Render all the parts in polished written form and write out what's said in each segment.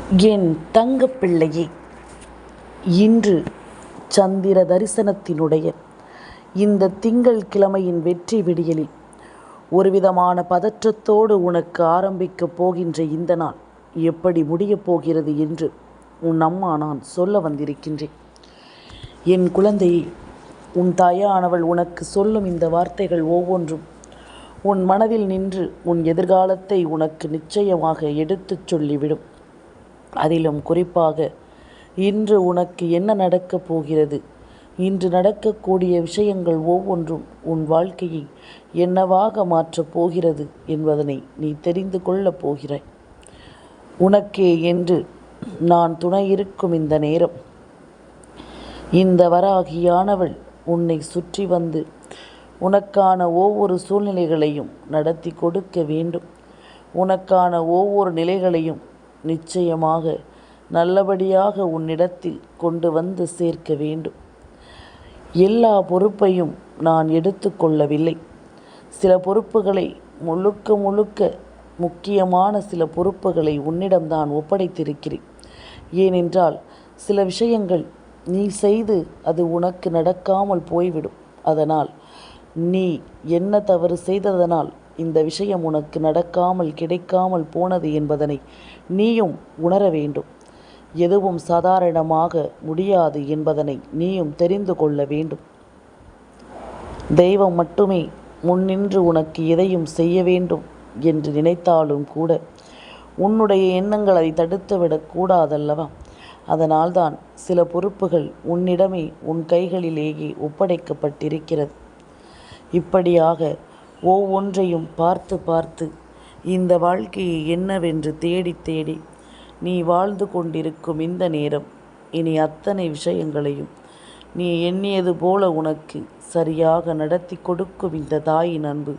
என் தங்கப்பிள்ளையே, இன்று சந்திர தரிசனத்தினுடைய இந்த திங்கள் கிழமையின் வெற்றி விடியலில் ஒருவிதமான பதற்றத்தோடு உனக்கு ஆரம்பிக்கப் போகின்ற இந்த நாள் எப்படி முடியப் போகிறது என்று உன் அம்மா நான் சொல்ல வந்திருக்கின்றேன். என் குழந்தையே, உன் தாயானவள் உனக்கு சொல்லும் இந்த வார்த்தைகள் ஒவ்வொன்றும் உன் மனதில் நின்று உன் எதிர்காலத்தை உனக்கு நிச்சயமாக எடுத்துச் சொல்லிவிடும். அதிலும் குறிப்பாக இன்று உனக்கு என்ன நடக்கப் போகிறது, இன்று நடக்கக்கூடிய விஷயங்கள் ஒவ்வொன்றும் உன் வாழ்க்கையை என்னவாக மாற்றப் போகிறது என்பதனை நீ தெரிந்து கொள்ளப் போகிறாய். உனக்கே என்று நான் துணை இருக்கும் இந்த நேரம், இந்த வராகியானவள் உன்னை சுற்றி வந்து உனக்கான ஒவ்வொரு சூழ்நிலைகளையும் நடத்தி கொடுக்க வேண்டும். உனக்கான ஒவ்வொரு நிலைகளையும் நிச்சயமாக நல்லபடியாக உன்னிடத்தில் கொண்டு வந்து சேர்க்க வேண்டும். எல்லா பொறுப்பையும் நான் எடுத்துக்கொள்ளவில்லை. சில பொறுப்புகளை முழுக்க முக்கியமான சில பொறுப்புகளை உன்னிடம்தான் ஒப்படைத்திருக்கிறேன். ஏனென்றால் சில விஷயங்கள் நீ செய்து அது உனக்கு நடக்காமல் போய்விடும். அதனால் நீ என்ன தவறு செய்ததனால் இந்த விஷயம் உனக்கு நடக்காமல் கிடைக்காமல் போனது என்பதனை நீயும் உணர வேண்டும். எதுவும் சாதாரணமாக முடியாது என்பதனை நீயும் தெரிந்து கொள்ள வேண்டும். தெய்வம் மட்டுமே முன்னின்று உனக்கு எதையும் செய்ய வேண்டும் என்று நினைத்தாலும் கூட உன்னுடைய எண்ணங்கள் அதை தடுத்துவிடக் கூடாதல்லவா? அதனால்தான் சில பொறுப்புகள் உன்னிடமே உன் கைகளிலேயே ஒப்படைக்கப்பட்டிருக்கிறது. இப்படியாக ஒவ்வொன்றையும் பார்த்து இந்த வாழ்க்கையை என்னவென்று தேடி நீ வாழ்ந்து கொண்டிருக்கும் இந்த நேரம், இனி அத்தனை விஷயங்களையும் நீ எண்ணியது போல உனக்கு சரியாக நடத்தி கொடுக்கும் இந்த தாயின் அன்பு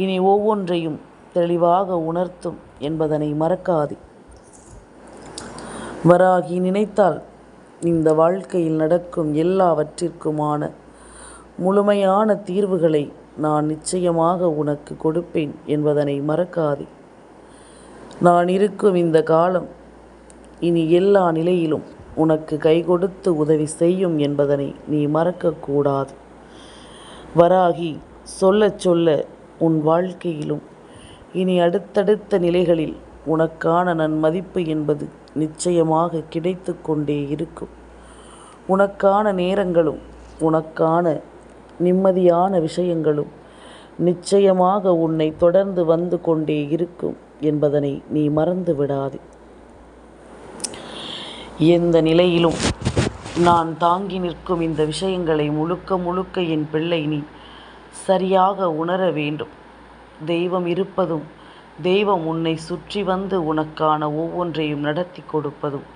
இனி ஒவ்வொன்றையும் தெளிவாக உணர்த்தும் என்பதனை மறக்காதே. வராகி நினைத்தால் இந்த வாழ்க்கையில் நடக்கும் எல்லாவற்றிற்குமான முழுமையான தீர்வுகளை நான் நிச்சயமாக உனக்கு கொடுப்பேன் என்பதனை மறக்காதே. நான் இருக்கும் இந்த காலம் இனி எல்லா நிலையிலும் உனக்கு கை கொடுத்து உதவி செய்யும் என்பதனை நீ மறக்கக்கூடாது. வராகி சொல்ல உன் வாழ்க்கையிலும் இனி அடுத்தடுத்த நிலைகளில் உனக்கான நன்மதிப்பு என்பது நிச்சயமாக கிடைத்து கொண்டே இருக்கும். உனக்கான நேரங்களும் உனக்கான நிம்மதியான விஷயங்களும் நிச்சயமாக உன்னை தொடர்ந்து வந்து கொண்டே இருக்கும் என்பதனை நீ மறந்து விடாதே. எந்த நிலையிலும் நான் தாங்கி நிற்கும் இந்த விஷயங்களை முழுக்க என் பிள்ளை நீ சரியாக உணர வேண்டும். தெய்வம் இருப்பதும் தெய்வம் உன்னை சுற்றி வந்து உனக்கான ஒவ்வொன்றையும் நடத்தி கொடுப்பதும்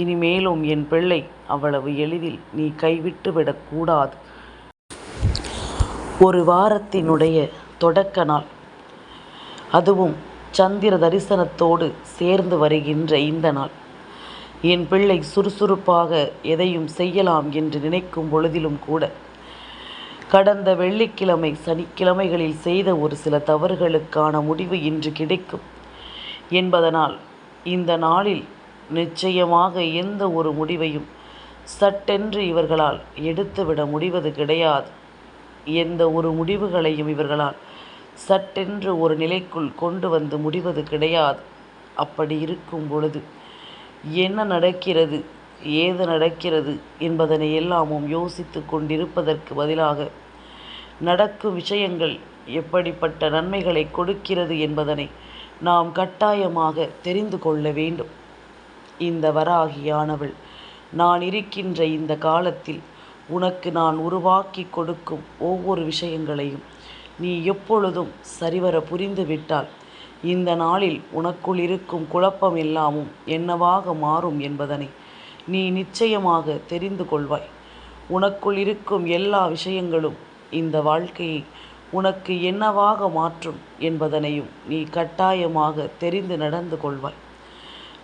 இனிமேலும் என் பிள்ளை அவ்வளவு எளிதில் நீ கைவிட்டு விடக்கூடாது. ஒரு வாரத்தினுடைய தொடக்க நாள், அதுவும் சந்திர தரிசனத்தோடு சேர்ந்து வருகின்ற இந்த நாள், என் பிள்ளை சுறுசுறுப்பாக எதையும் செய்யலாம் என்று நினைக்கும் பொழுதிலும் கூட கடந்த வெள்ளிக்கிழமை சனிக்கிழமைகளில் செய்த ஒரு சில தவறுகளுக்கான முடிவு இன்று கிடைக்கும் என்பதனால் இந்த நாளில் நிச்சயமாக எந்த ஒரு முடிவையும் சட்டென்று இவர்களால் எடுத்துவிட முடிவது கிடையாது. எந்த ஒரு முடிவுகளையும் இவர்களால் சட்டென்று ஒரு நிலைக்குள் கொண்டு வந்து முடிவது கிடையாது. அப்படி இருக்கும் பொழுது என்ன நடக்கிறது, ஏது நடக்கிறது என்பதனை எல்லாமும் யோசித்து கொண்டிருப்பதற்கு பதிலாக நடக்கும் விஷயங்கள் எப்படிப்பட்ட நன்மைகளை கொடுக்கிறது என்பதனை நாம் கட்டாயமாக தெரிந்து கொள்ள வேண்டும். இந்த வராகியானவள் நான் இருக்கின்ற இந்த காலத்தில் உனக்கு நான் உருவாக்கி கொடுக்கும் ஒவ்வொரு விஷயங்களையும் நீ எப்பொழுதும் சரிவர புரிந்துவிட்டால் இந்த நாளில் உனக்குள் இருக்கும் குழப்பம் எல்லாமும் என்னவாக மாறும் என்பதனை நீ நிச்சயமாக தெரிந்து கொள்வாய். உனக்குள் இருக்கும் எல்லா விஷயங்களும் இந்த வாழ்க்கையை உனக்கு என்னவாக மாற்றும் என்பதனையும் நீ கட்டாயமாக தெரிந்து நடந்து கொள்வாய்.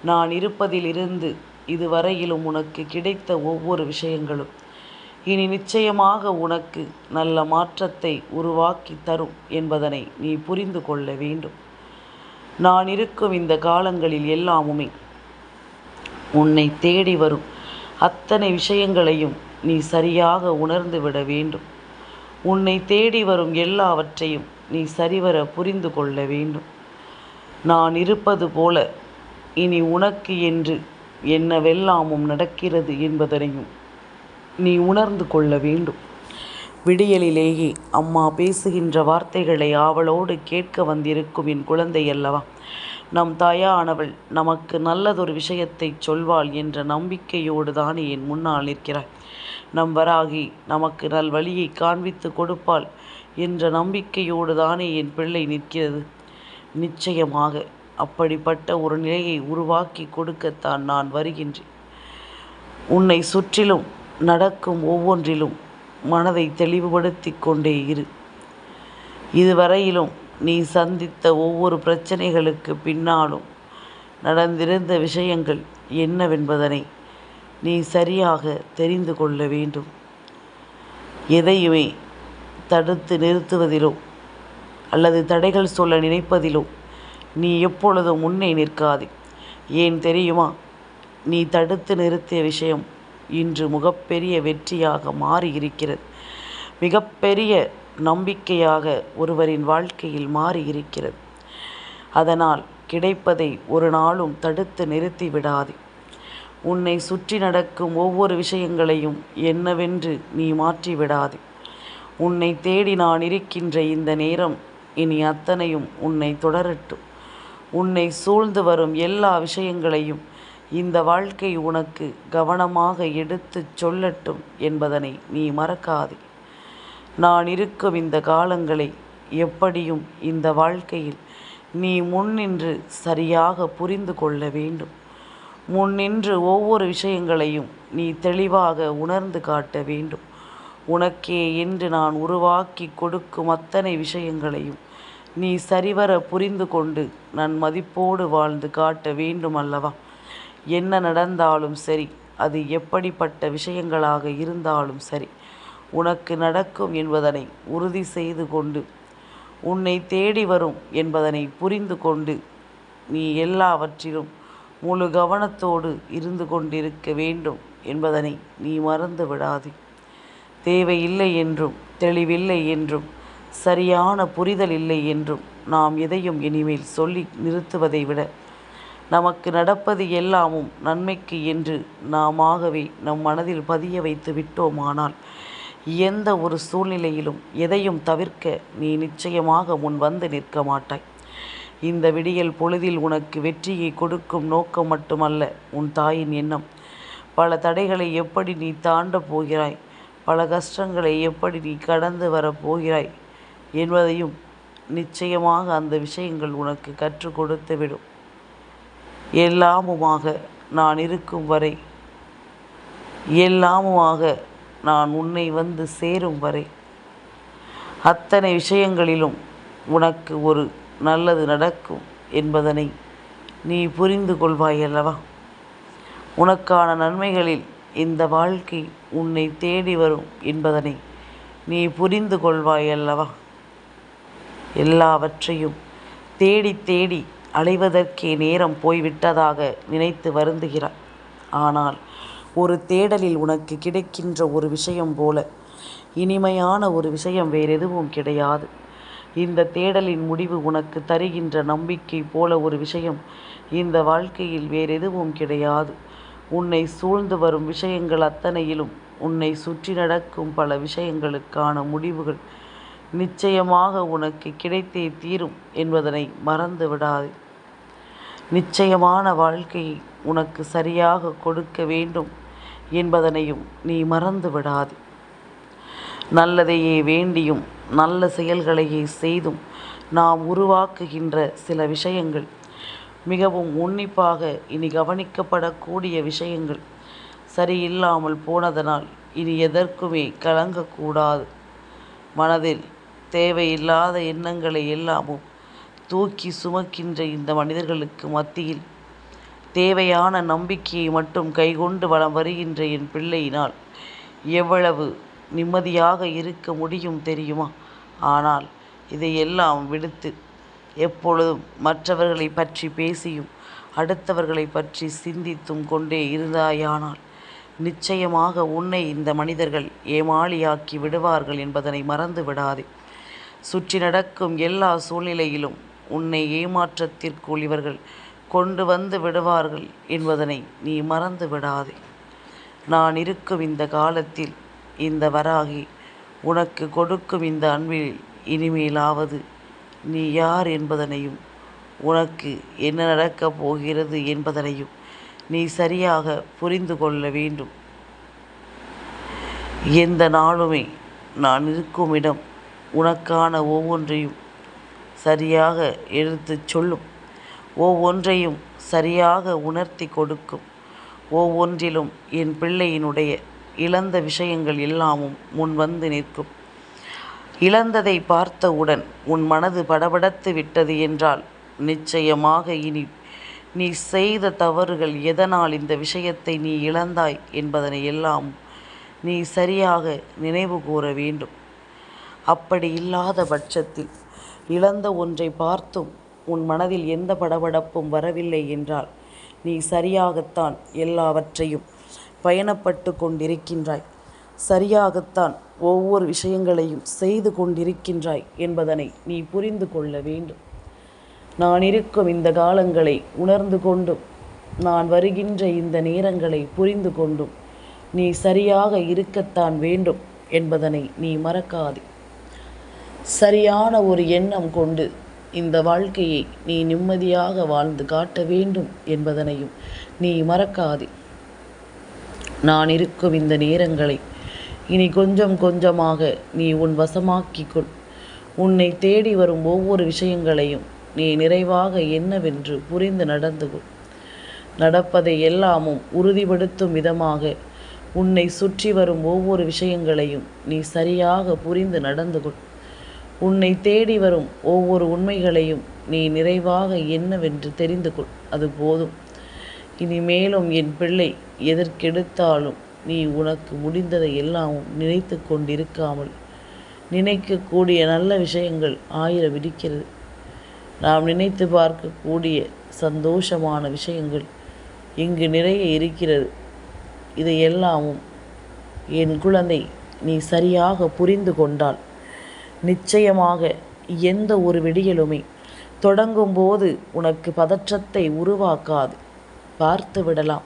நான் இருப்பதிலிருந்து இதுவரையிலும் உனக்கு கிடைத்த ஒவ்வொரு விஷயங்களும் இனி நிச்சயமாக உனக்கு நல்ல மாற்றத்தை உருவாக்கி தரும் என்பதனை நீ புரிந்து கொள்ள வேண்டும். நான் இருக்கும் இந்த காலங்களில் எல்லாமுமே உன்னை தேடி வரும் அத்தனை விஷயங்களையும் நீ சரியாக உணர்ந்து விட வேண்டும். உன்னை தேடி வரும் எல்லாவற்றையும் நீ சரிவர புரிந்து கொள்ள வேண்டும். நான் இருப்பது போல இனி உனக்கு என்று என்னவெல்லாமும் நடக்கிறது என்பதனையும் நீ உணர்ந்து கொள்ள வேண்டும். விடியலிலேயே அம்மா பேசுகின்ற வார்த்தைகளை ஆவலோடு கேட்க வந்திருக்கும் என் குழந்தை அல்லவா, நம் தாயானவள் நமக்கு நல்லதொரு விஷயத்தை சொல்வாள் என்ற நம்பிக்கையோடு தானே என் முன்னால் நிற்கிறாய். நம் வராகி நமக்கு நல்வழியை காண்பித்து கொடுப்பாள் என்ற நம்பிக்கையோடு தானே என் பிள்ளை நிற்கிறது. நிச்சயமாக அப்படிப்பட்ட ஒரு நிலையை உருவாக்கி கொடுக்கத்தான் நான் வருகின்றேன். உன்னை சுற்றிலும் நடக்கும் ஒவ்வொன்றிலும் மனதை தெளிவுபடுத்தி கொண்டே இரு. இதுவரையிலும் நீ சந்தித்த ஒவ்வொரு பிரச்சனைகளுக்கு பின்னாலும் நடந்திருந்த விஷயங்கள் என்னவென்பதனை நீ சரியாக தெரிந்து கொள்ள வேண்டும். எதையுமே தடுத்து நிறுத்துவதிலோ அல்லது தடைகள் சொல்ல நினைப்பதிலோ நீ எப்பொழுதும் முன்னே நிற்காதே. ஏன் தெரியுமா? நீ தடுத்து நிறுத்திய விஷயம் இன்று மிகப்பெரிய வெற்றியாக மாறியிருக்கிறது. மிகப்பெரிய நம்பிக்கையாக ஒருவரின் வாழ்க்கையில் மாறியிருக்கிறது. அதனால் கிடைப்பதை ஒரு நாளும் தடுத்து நிறுத்தி விடாதே. உன்னை சுற்றி நடக்கும் ஒவ்வொரு விஷயங்களையும் என்னவென்று நீ மாற்றி விடாதே. உன்னை தேடி நான் இருக்கின்ற இந்த நேரம் இனி அத்தனையும் உன்னை தொடரட்டும். உன்னை சூழ்ந்து வரும் எல்லா விஷயங்களையும் இந்த வாழ்க்கை உனக்கு கவனமாக எடுத்துச் சொல்லட்டும் என்பதனை நீ மறக்காதே. நான் இருக்கும் இந்த காலங்களை எப்படியும் இந்த வாழ்க்கையில் நீ முன்னின்று சரியாக புரிந்து கொள்ள வேண்டும். முன்னின்று ஒவ்வொரு விஷயங்களையும் நீ தெளிவாக உணர்ந்து காட்ட வேண்டும். உனக்கே என்று நான் உருவாக்கி கொடுக்கும் அத்தனை விஷயங்களையும் நீ சரிவர புரிந்து கொண்டு நன்மதிப்போடு வாழ்ந்து காட்ட வேண்டும் அல்லவா? என்ன நடந்தாலும் சரி, அது எப்படிப்பட்ட விஷயங்களாக இருந்தாலும் சரி, உனக்கு நடக்கும் என்பதனை உறுதி செய்து கொண்டு, உன்னை தேடி வரும் என்பதனை புரிந்து கொண்டு, நீ எல்லாவற்றிலும் முழு கவனத்தோடு இருந்து கொண்டிருக்க வேண்டும் என்பதனை நீ மறந்து விடாதே. தேவையில்லை என்றும் தெளிவில்லை என்றும் சரியான புரிதல் இல்லை என்றும் நாம் எதையும் இனிமேல் சொல்லி நிறுத்துவதை விட, நமக்கு நடப்பது எல்லாமும் நன்மைக்கு என்று நாமாகவே நம் மனதில் பதிய வைத்து விட்டோமானால் எந்த ஒரு சூழ்நிலையிலும் எதையும் தவிர்க்க நீ நிச்சயமாக முன் வந்து நிற்க மாட்டாய். இந்த விடியல் பொழுதில் உனக்கு வெற்றியை கொடுக்கும் நோக்கம் மட்டுமல்ல உன் தாயின் எண்ணம். பல தடைகளை எப்படி நீ தாண்டப் போகிறாய், பல கஷ்டங்களை எப்படி நீ கடந்து வரப்போகிறாய் என்பதையும் நிச்சயமாக அந்த விஷயங்கள் உனக்கு கற்றுக் கொடுத்துவிடும். எல்லாமுமாக நான் இருக்கும் வரை, எல்லாமுமாக நான் உன்னை வந்து சேரும் வரை, அத்தனை விஷயங்களிலும் உனக்கு ஒரு நல்லது நடக்கும் என்பதனை நீ புரிந்து கொள்வாய் அல்லவா? உனக்கான நன்மைகளில் இந்த வாழ்க்கை உன்னை தேடி வரும் என்பதனை நீ புரிந்து கொள்வாய் அல்லவா? எல்லாவற்றையும் தேடி தேடி அலைவதற்கே நேரம் போய்விட்டதாக நினைத்து வருந்துகிறாய். ஆனால் ஒரு தேடலில் உனக்கு கிடைக்கின்ற ஒரு விஷயம் போல இனிமையான ஒரு விஷயம் வேறெதுவும் கிடையாது. இந்த தேடலின் முடிவு உனக்கு தருகின்ற நம்பிக்கை போல ஒரு விஷயம் இந்த வாழ்க்கையில் வேறெதுவும் கிடையாது. உன்னை சூழ்ந்து வரும் விஷயங்கள் அத்தனையிலும் உன்னை சுற்றி நடக்கும் பல விஷயங்களுக்கான முடிவுகள் நிச்சயமாக உனக்கு கிடைத்தே தீரும் என்பதனை மறந்து விடாதே. நிச்சயமான வாழ்க்கையை உனக்கு சரியாக கொடுக்க வேண்டும் என்பதனையும் நீ மறந்து விடாதே. நல்லதையே வேண்டியும் நல்ல செயல்களையே செய்தும் நாம் உருவாக்குகின்ற சில விஷயங்கள் மிகவும் உன்னிப்பாக இனி கவனிக்கப்படக்கூடிய விஷயங்கள் சரியில்லாமல் போனதனால் இனி எதற்குமே கலங்கக்கூடாது. மனதில் தேவையில்லாத எண்ணங்களை எல்லாமும் தூக்கி சுமக்கின்ற இந்த மனிதர்களுக்கு மத்தியில் தேவையான நம்பிக்கையை மட்டும் கைகொண்டு வலம் வருகின்ற என் பிள்ளையினால் எவ்வளவு நிம்மதியாக இருக்க முடியும் தெரியுமா? ஆனால் இதையெல்லாம் விடுத்து எப்பொழுதும் மற்றவர்களை பற்றி பேசியும் அடுத்தவர்களை பற்றி சிந்தித்தும் கொண்டே இருந்தாயானால் நிச்சயமாக உன்னை இந்த மனிதர்கள் ஏமாளியாக்கி விடுவார்கள் என்பதனை மறந்து விடாதே. சுற்றி நடக்கும் எல்லா சூழ்நிலையிலும் உன்னை ஏமாற்றத்திற்குள் இவர்கள் கொண்டு வந்து விடுவார்கள் என்பதனை நீ மறந்து விடாதே. நான் இருக்கும் இந்த காலத்தில் இந்த வராகி உனக்கு கொடுக்கும் இந்த அன்பில் இனிமேலாவது நீ யார் என்பதனையும் உனக்கு என்ன நடக்கப் போகிறது என்பதனையும் நீ சரியாக புரிந்து கொள்ள வேண்டும். எந்த நாளுமே நான் இருக்கும் இடம் உனக்கான ஒவ்வொன்றையும் சரியாக எடுத்துச் சொல்லும், ஒவ்வொன்றையும் சரியாக உணர்த்தி கொடுக்கும். ஒவ்வொன்றிலும் என் பிள்ளையினுடைய இழந்த விஷயங்கள் எல்லாமும் முன் வந்து நிற்கும். இழந்ததை பார்த்தவுடன் உன் மனது படபடத்து விட்டது என்றால் நிச்சயமாக இனி நீ செய்த தவறுகள் எதனால் இந்த விஷயத்தை நீ இழந்தாய் என்பதனை எல்லாம் நீ சரியாக நினைவு கூற வேண்டும். அப்படி இல்லாத பட்சத்தில் இழந்த ஒன்றை பார்த்தும் உன் மனதில் எந்த படபடப்பும் வரவில்லை என்றால் நீ சரியாகத்தான் எல்லாவற்றையும் பயணப்பட்டு கொண்டிருக்கின்றாய், சரியாகத்தான் ஒவ்வொரு விஷயங்களையும் செய்து கொண்டிருக்கின்றாய் என்பதனை நீ புரிந்து கொள்ள வேண்டும். நான் இருக்கும் இந்த காலங்களை உணர்ந்து கொண்டும் நான் வருகின்ற இந்த நேரங்களை புரிந்து கொண்டும் நீ சரியாக இருக்கத்தான் வேண்டும் என்பதனை நீ மறக்காதே. சரியான ஒரு எண்ணம் கொண்டு இந்த வாழ்க்கையை நீ நிம்மதியாக வாழ்ந்து காட்ட வேண்டும் என்பதனையும் நீ மறக்காதே. நான் இருக்கும் இந்த நேரங்களை இனி கொஞ்சம் கொஞ்சமாக நீ உன் வசமாக்கிக்கொள். உன்னை தேடி வரும் ஒவ்வொரு விஷயங்களையும் நீ நிறைவாக என்னவென்று புரிந்து நடந்து கொள். நடப்பதை எல்லாமும் உறுதிப்படுத்தும் விதமாக உன்னை சுற்றி வரும் ஒவ்வொரு விஷயங்களையும் நீ சரியாக புரிந்து நடந்து கொள். உன்னை தேடி வரும் ஒவ்வொரு உண்மைகளையும் நீ நிறைவாக என்னவென்று தெரிந்து கொள். அது போதும். இனிமேலும் என் பிள்ளை எதற்கெடுத்தாலும் நீ உனக்கு முடிந்ததை எல்லாமும் நினைத்து கொண்டிருக்காமல், நினைக்கக்கூடிய நல்ல விஷயங்கள் 1000 இருக்கிறது. நாம் நினைத்து பார்க்கக்கூடிய சந்தோஷமான விஷயங்கள் இங்கு நிறைய இருக்கிறது. இதையெல்லாமும் என் குழந்தை நீ சரியாக புரிந்து கொண்டால் நிச்சயமாக எந்த ஒரு விடியலுமே தொடங்கும்போது உனக்கு பதற்றத்தை உருவாக்காது. பார்த்து விடலாம்.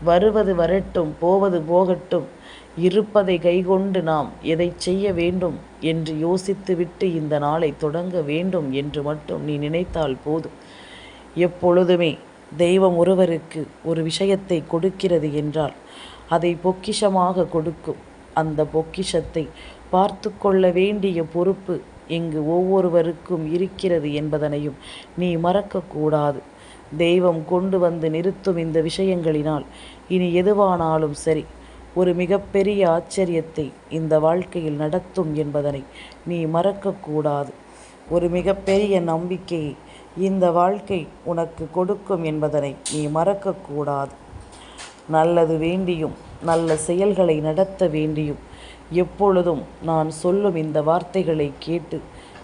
வருவது வரட்டும், போவது போகட்டும், இருப்பதை கைகொண்டு நாம் எதை செய்ய வேண்டும் என்று யோசித்துவிட்டு இந்த நாளை தொடங்க வேண்டும் என்று மட்டும் நீ நினைத்தால் போதும். எப்பொழுதுமே தெய்வம் ஒருவருக்கு ஒரு விஷயத்தை கொடுக்கிறது என்றால் அதை பொக்கிஷமாக கொடுக்கும். அந்த பொக்கிஷத்தை பார்த்து கொள்ள வேண்டிய பொறுப்பு இங்கு ஒவ்வொருவருக்கும் இருக்கிறது என்பதனையும் நீ மறக்கக்கூடாது. தெய்வம் கொண்டு வந்து நிறுத்தும் இந்த விஷயங்களினால் இனி எதுவானாலும் சரி ஒரு மிகப்பெரிய ஆச்சரியத்தை இந்த வாழ்க்கையில் நடத்தும் என்பதனை நீ மறக்கக்கூடாது. ஒரு மிகப்பெரிய நம்பிக்கையை இந்த வாழ்க்கை உனக்கு கொடுக்கும் என்பதனை நீ மறக்கக்கூடாது. நல்லது வேண்டியும் நல்ல செயல்களை நடத்த வேண்டியும் எப்பொழுதும் நான் சொல்லும் இந்த வார்த்தைகளை கேட்டு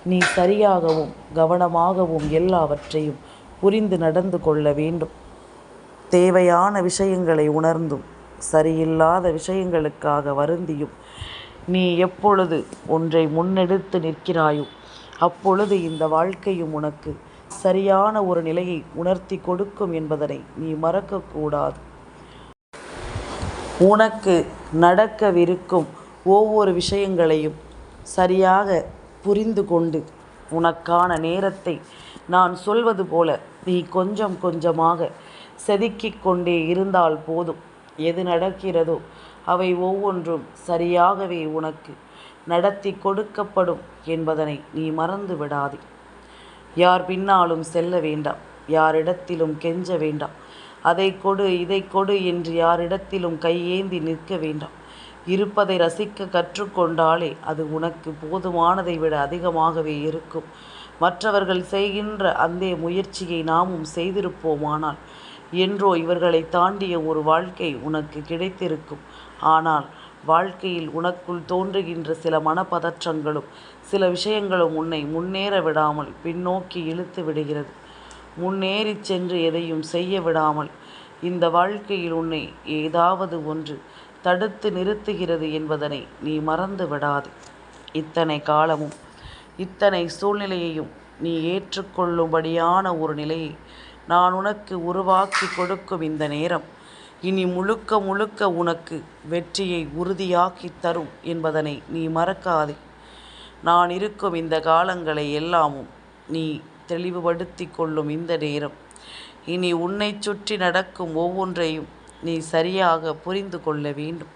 நீ சரியாகவும் கவனமாகவும் எல்லாவற்றையும் புரிந்து நடந்து கொள்ள வேண்டும். தேவையான விஷயங்களை உணர்ந்தும் சரியில்லாத விஷயங்களுக்காக வருந்தியும் நீ எப்பொழுது ஒன்றை முன்னெடுத்து நிற்கிறாயோ அப்பொழுது இந்த வாழ்க்கையும் உனக்கு சரியான ஒரு நிலையை உணர்த்தி கொடுக்கும் என்பதனை நீ மறக்கக்கூடாது. உனக்கு நடக்கவிருக்கும் ஒவ்வொரு விஷயங்களையும் சரியாக புரிந்து கொண்டு உனக்கான நேரத்தை நான் சொல்வது போல நீ கொஞ்சம் கொஞ்சமாக செதுக்கிக் கொண்டே இருந்தால் போதும். எது நடக்கிறதோ அவை ஒவ்வொன்றும் சரியாகவே உனக்கு நடத்தி கொடுக்கப்படும் என்பதனை நீ மறந்து விடாதே. யார் பின்னாலும் செல்ல வேண்டாம், யாரிடத்திலும் கெஞ்ச வேண்டாம், அதை கொடு இதை கொடு என்று யாரிடத்திலும் கையேந்தி நிற்க வேண்டாம். இருப்பதை ரசிக்க கற்றுக்கொண்டாலே அது உனக்கு போதுமானதை விட அதிகமாகவே இருக்கும். மற்றவர்கள் செய்கின்ற அந்த முயற்சியை நாமும் செய்திருப்போமானால் என்றோ இவர்களை தாண்டிய ஒரு வாழ்க்கை உனக்கு கிடைத்திருக்கும். ஆனால் வாழ்க்கையில் உனக்குள் தோன்றுகின்ற சில மனப்பதற்றங்களும் சில விஷயங்களும் உன்னை முன்னேற விடாமல் பின்னோக்கி இழுத்து விடுகிறது. முன்னேறிச் சென்று எதையும் செய்ய விடாமல் இந்த வாழ்க்கையில் உன்னை ஏதாவது ஒன்று தடுத்து நிறுத்துகிறது என்பதனை நீ மறந்து விடாதே. இத்தனை காலமும் இத்தனை சூழ்நிலையையும் நீ ஏற்றுக்கொள்ளும்படியான ஒரு நிலையை நான் உனக்கு உருவாக்கி கொடுக்கும் இந்த நேரம் இனி முழுக்க முழுக்க உனக்கு வெற்றியை உறுதியாக்கி தரும் என்பதனை நீ மறக்காதே. நான் இருக்கும் இந்த காலங்களை எல்லாமும் நீ தெளிவுபடுத்தி கொள்ளும் இந்த நேரம் இனி உன்னை சுற்றி நடக்கும் ஒவ்வொன்றையும் நீ சரியாக புரிந்து கொள்ள வேண்டும்.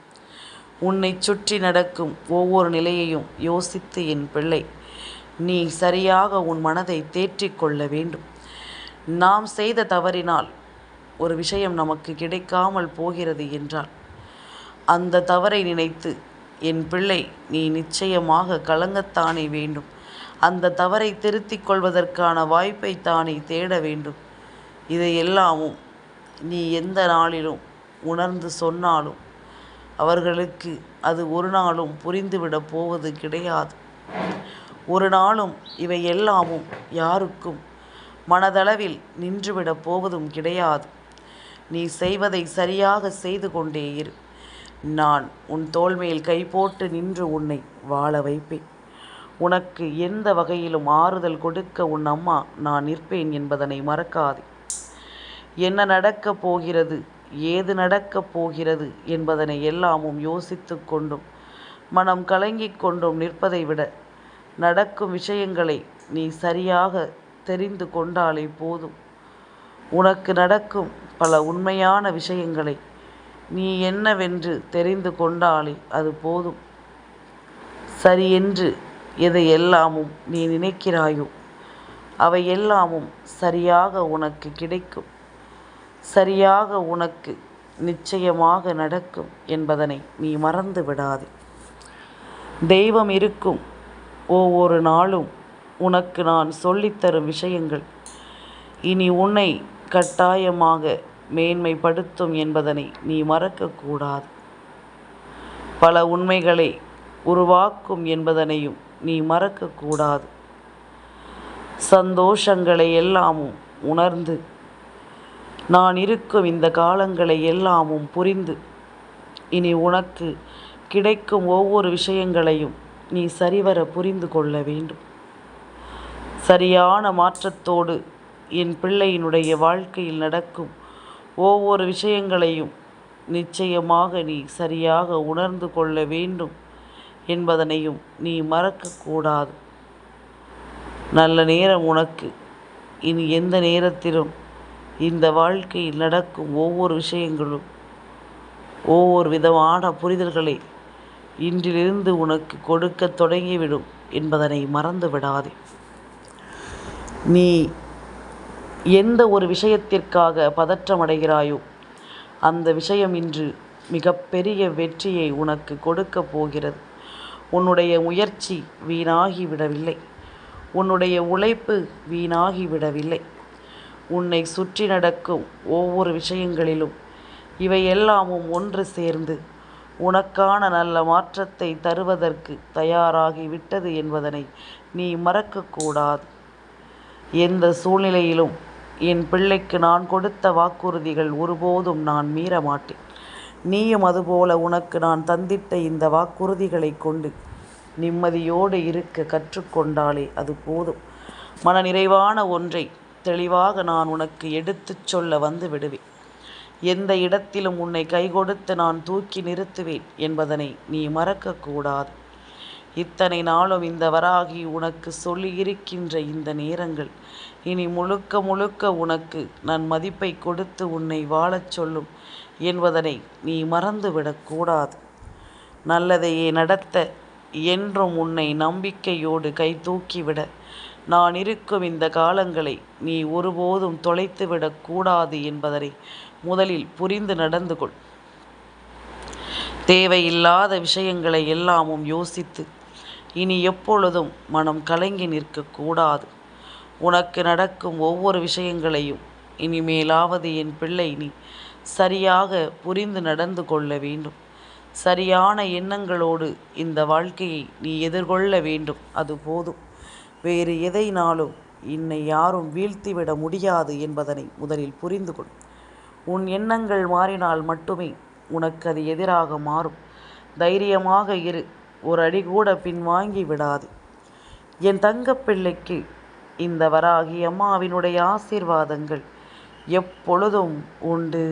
உன்னை சுற்றி நடக்கும் ஒவ்வொரு நிலையையும் யோசித்து என் பிள்ளை நீ சரியாக உன் மனதை தேற்றிக் கொள்ள வேண்டும். நாம் செய்த தவறினால் ஒரு விஷயம் நமக்கு கிடைக்காமல் போகிறது என்றால் அந்த தவறை நினைத்து என் பிள்ளை நீ நிச்சயமாக கலங்கத்தானே வேண்டும். அந்த தவறை திருத்திக் கொள்வதற்கான வாய்ப்பை தானே தேட வேண்டும். இதையெல்லாமும் நீ எந்த நாளிலும் உணர்ந்து சொன்னாலும் அவர்களுக்கு அது ஒரு நாளும் புரிந்துவிடப் போவது கிடையாது. ஒரு நாளும் இவை எல்லாமும் யாருக்கும் மனதளவில் நின்றுவிடப் போவதும் கிடையாது. நீ செய்வதை சரியாக செய்து கொண்டே இரு. நான் உன் தோள்மேல் கை போட்டு நின்று உன்னை வாழ வைப்பேன். உனக்கு எந்த வகையிலும் ஆறுதல் கொடுக்க உன் அம்மா நான் நிற்பேன் என்பதனை மறக்காதே. என்ன நடக்கப் போகிறது, ஏது நடக்கப் போகிறது என்பதனை எல்லாமும் யோசித்து கொண்டும் மனம் கலங்கிக் கொண்டும் நிற்பதை விட நடக்கும் விஷயங்களை நீ சரியாக தெரிந்து கொண்டாலே போதும். உனக்கு நடக்கும் பல உண்மையான விஷயங்களை நீ என்னவென்று தெரிந்து கொண்டாலே அது போதும். சரியென்று எதையெல்லாமும் நீ நினைக்கிறாயோ அவை எல்லாமும் சரியாக உனக்கு கிடைக்கும். சரியாக உனக்கு நிச்சயமாக நடக்கும் என்பதனை நீ மறந்து விடாதே. தெய்வம் இருக்கும் ஒவ்வொரு நாளும் உனக்கு நான் சொல்லித்தரும் விஷயங்கள் இனி உன்னை கட்டாயமாக மேன்மைப்படுத்தும் என்பதனை நீ மறக்கக்கூடாது. பல உண்மைகளை உருவாக்கும் என்பதனையும் நீ மறக்கக்கூடாது. சந்தோஷங்களை எல்லாமும் உணர்ந்து நான் இருக்கும் இந்த காலங்களை எல்லாமும் புரிந்து இனி உனக்கு கிடைக்கும் ஒவ்வொரு விஷயங்களையும் நீ சரிவர புரிந்து கொள்ள வேண்டும். சரியான மாற்றத்தோடு என் பிள்ளையினுடைய வாழ்க்கையில் நடக்கும் ஒவ்வொரு விஷயங்களையும் நிச்சயமாக நீ சரியாக உணர்ந்து கொள்ள வேண்டும் என்பதனையும் நீ மறக்கக்கூடாது. நல்ல நேரம் உனக்கு இனி எந்த நேரத்திலும் இந்த வாழ்க்கையில் நடக்கும் ஒவ்வொரு விஷயங்களும் ஒவ்வொரு விதமான புரிதல்களை இன்றிலிருந்து உனக்கு கொடுக்க தொடங்கிவிடும் என்பதனை மறந்து விடாதே. நீ எந்த ஒரு விஷயத்திற்காக பதற்றமடைகிறாயோ அந்த விஷயம் இன்று மிகப்பெரிய வெற்றியை உனக்கு கொடுக்க போகிறது. உன்னுடைய முயற்சி வீணாகிவிடவில்லை. உன்னுடைய உழைப்பு வீணாகிவிடவில்லை. உன்னை சுற்றி நடக்கும் ஒவ்வொரு விஷயங்களிலும் இவையெல்லாமும் ஒன்று சேர்ந்து உனக்கான நல்ல மாற்றத்தை தருவதற்கு தயாராகிவிட்டது என்பதனை நீ மறக்கக்கூடாது. எந்த சூழ்நிலையிலும் என் பிள்ளைக்கு நான் கொடுத்த வாக்குறுதிகள் ஒருபோதும் நான் மீற மாட்டேன். நீயும் அதுபோல உனக்கு நான் தந்திட்ட இந்த வாக்குறுதிகளை கொண்டு நிம்மதியோடு இருக்க கற்றுக்கொண்டாலே அது போதும். மனநிறைவான ஒன்றை தெளிவாக நான் உனக்கு எடுத்துச் சொல்ல வந்து விடுவேன். எந்த இடத்திலும் உன்னை கைகொடுத்து நான் தூக்கி நிறுத்துவேன் என்பதனை நீ மறக்கக்கூடாது. இத்தனை நாளும் இந்த வராகி உனக்கு சொல்லியிருக்கின்ற இந்த நேரங்கள் இனி முழுக்க முழுக்க உனக்கு நான் மதிப்பை கொடுத்து உன்னை வாழச் சொல்லும் என்பதனை நீ மறந்துவிடக்கூடாது. நல்லதையே நடத்த என்றும் உன்னை நம்பிக்கையோடு கை தூக்கிவிட நான் இருக்கும் இந்த காலங்களை நீ ஒருபோதும் தொலைத்துவிடக்கூடாது என்பதனை முதலில் புரிந்து நடந்து கொள். தேவையில்லாத விஷயங்களை எல்லாமும் யோசித்து இனி எப்பொழுதும் மனம் கலங்கி நிற்கக்கூடாது. உனக்கு நடக்கும் ஒவ்வொரு விஷயங்களையும் இனிமேலாவது என் பிள்ளை நீ சரியாக புரிந்து நடந்து கொள்ள வேண்டும். சரியான எண்ணங்களோடு இந்த வாழ்க்கையை நீ எதிர்கொள்ள வேண்டும். அது போதும். வேறு எதைனாலும் என்னை யாரும் வீழ்த்திவிட முடியாது என்பதனை முதலில் புரிந்து கொள். உன் எண்ணங்கள் மாறினால் மட்டுமே உனக்கு அது எதிராக மாறும். தைரியமாக இரு. ஒரு அடி கூட பின்வாங்கி விடாது. என் தங்கப்பிள்ளைக்கு இந்த வராகி அம்மாவினுடைய ஆசீர்வாதங்கள் எப்பொழுதும் உண்டு.